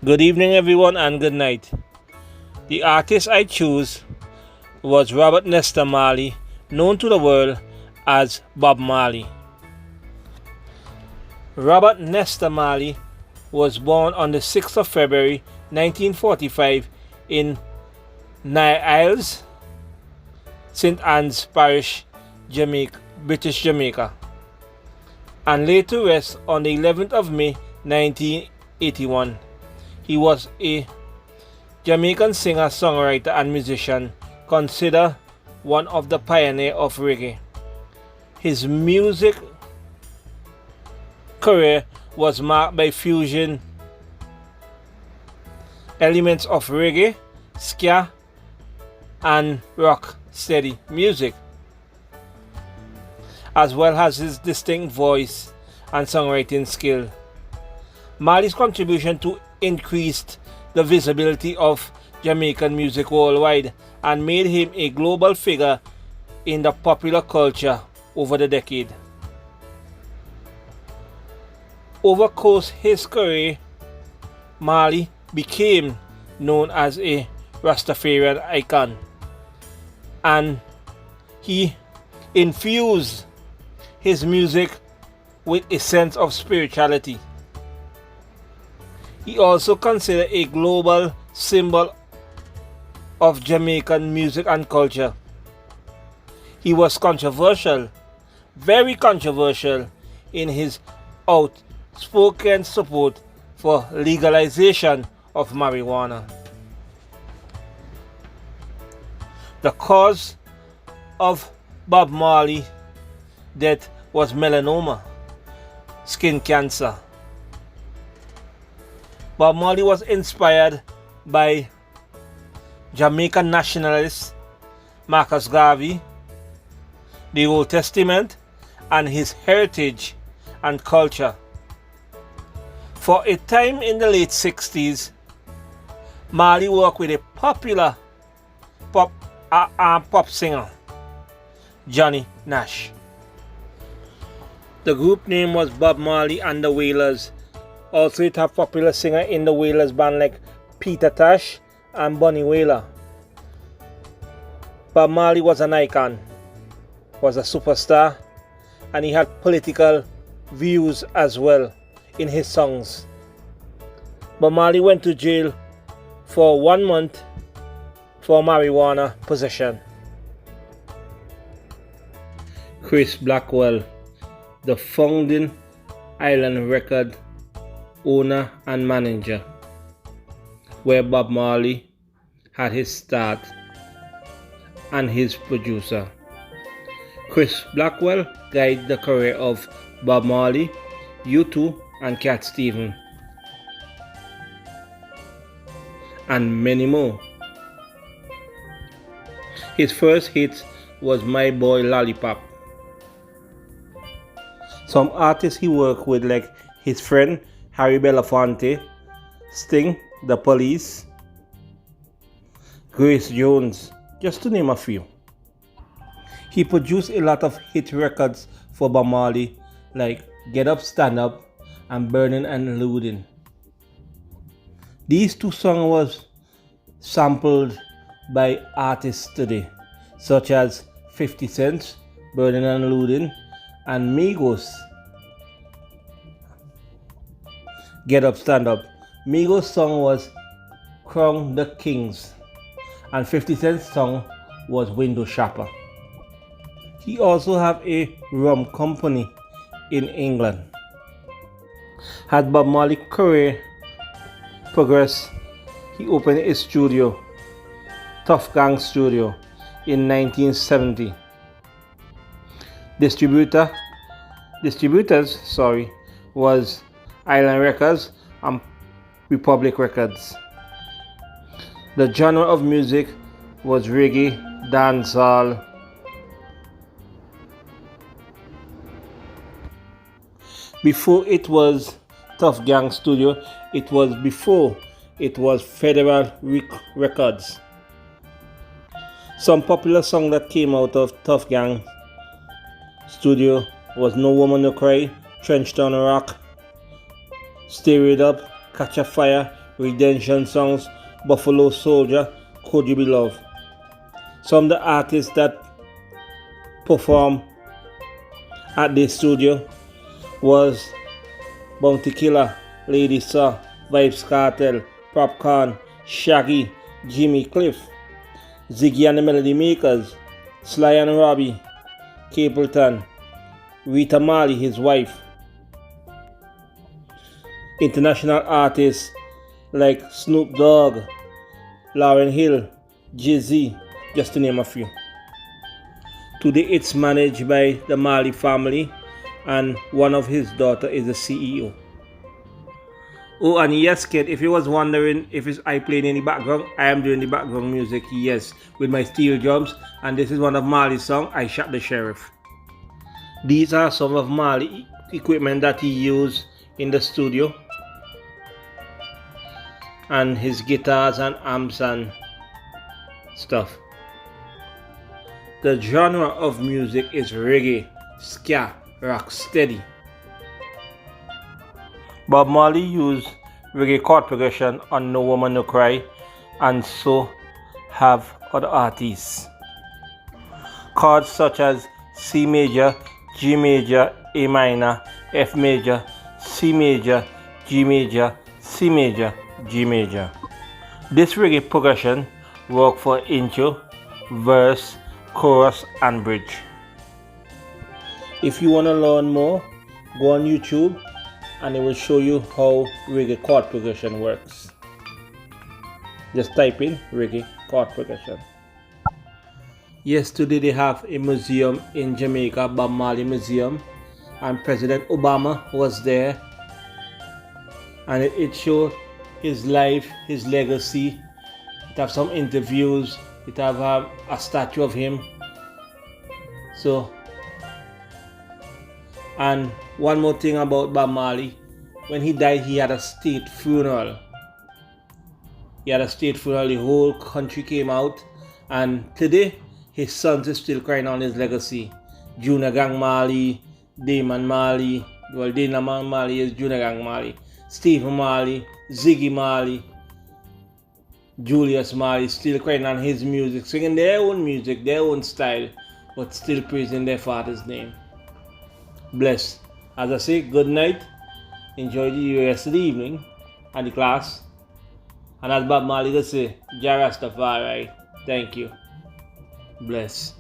Good evening, everyone, and good night. The artist I choose was Robert Nesta Marley, known to the world as Bob Marley. Robert Nesta Marley was born on the 6th of February 1945 in Isles, St. Anne's Parish, Jamaica, British Jamaica, and laid to rest on the 11th of May 1981. He was a Jamaican singer, songwriter, and musician, considered one of the pioneers of reggae. His music career was marked by fusion elements of reggae, ska, and rock steady music, as well as his distinct voice and songwriting skill. Marley's contribution to increased the visibility of Jamaican music worldwide and made him a global figure in the popular culture over the decade. Over the course of his career, Marley became known as a Rastafarian icon, and he infused his music with a sense of spirituality. He also considered a global symbol of Jamaican music and culture. He was controversial, very controversial, in his outspoken support for legalization of marijuana. The cause of Bob Marley's death was melanoma, skin cancer. Bob Marley was inspired by Jamaican nationalist Marcus Garvey, the Old Testament, and his heritage and culture. For a time in the late 60s, Marley worked with a popular pop singer, Johnny Nash. The group name was Bob Marley and the Wailers. Also, it have popular singer in the Wailers band like Peter Tosh and Bunny Wailer. Bob Marley was an icon, was a superstar, and he had political views as well in his songs. Bob Marley went to jail for 1 month for marijuana possession. Chris Blackwell, the founding Island Record owner and manager, where Bob Marley had his start, and his producer. Chris Blackwell guided the career of Bob Marley, U2, and Cat Stevens, and many more. His first hit was My Boy Lollipop. Some artists he worked with, like his friend Harry Belafonte, Sting, The Police, Grace Jones, just to name a few. He produced a lot of hit records for Bob Marley, like Get Up, Stand Up, and Burning and Looting. These two songs was sampled by artists today, such as 50 Cent, Burning and Looting, and Migos, Get Up, Stand Up. Migos' song was Crown the Kings, and 50 Cent's song was Window Shopper. He also have a rum company in England. As Bob Marley's career progressed, he opened his studio, Tough Gang Studio, in 1970. Distributors was Island Records and Republic Records. The genre of music was reggae, dancehall. Before it was Tough Gang Studio, it was Federal Records. Some popular songs that came out of Tough Gang Studio was No Woman No Cry, Trench Down Rock, Stir It Up, Catch a Fire, Redemption Songs, Buffalo Soldier, Could You Be Loved. Some of the artists that perform at this studio was Bounty Killer, Lady Saw, Vibes Cartel, Popcorn, Shaggy, Jimmy Cliff, Ziggy and the Melody Makers, Sly and Robbie, Capleton, Rita Marley, his wife. International artists like Snoop Dogg, Lauryn Hill, Jay-Z, just to name a few. Today it's managed by the Marley family and one of his daughter is the CEO. Oh, and yes, kid, if you was wondering if I playing in the background, I am doing the background music, yes, with my steel drums, and this is one of Marley's songs, I Shot the Sheriff. These are some of Marley equipment that he used in the studio, and his guitars and amps and stuff. The genre of music is reggae, ska, rock steady. Bob Marley used reggae chord progression on No Woman No Cry, and so have other artists. Chords such as C major, G major, A minor, F major, C major, G major, C major, G major. This reggae progression works for intro, verse, chorus and bridge. If you want to learn more, go on YouTube and it will show you how reggae chord progression works. Just type in reggae chord progression. Yes, today they have a museum in Jamaica, Bob Marley Museum, and President Obama was there, and it showed his life, his legacy. It have some interviews, it have a statue of him. So, and one more thing about Bob Marley, when he died he had a state funeral. The whole country came out, and today his sons are still crying on his legacy. Junior Gang Marley, Damon Marley, well, Damon Marley is Junior Gang Marley, Stephen Marley, Ziggy Marley, Julius Marley, still crying on his music, singing their own music, their own style, but still praising their father's name. Bless. As I say, good night. Enjoy the rest of the evening and the class. And as Bob Marley would say, Jah Rastafari. Thank you. Bless.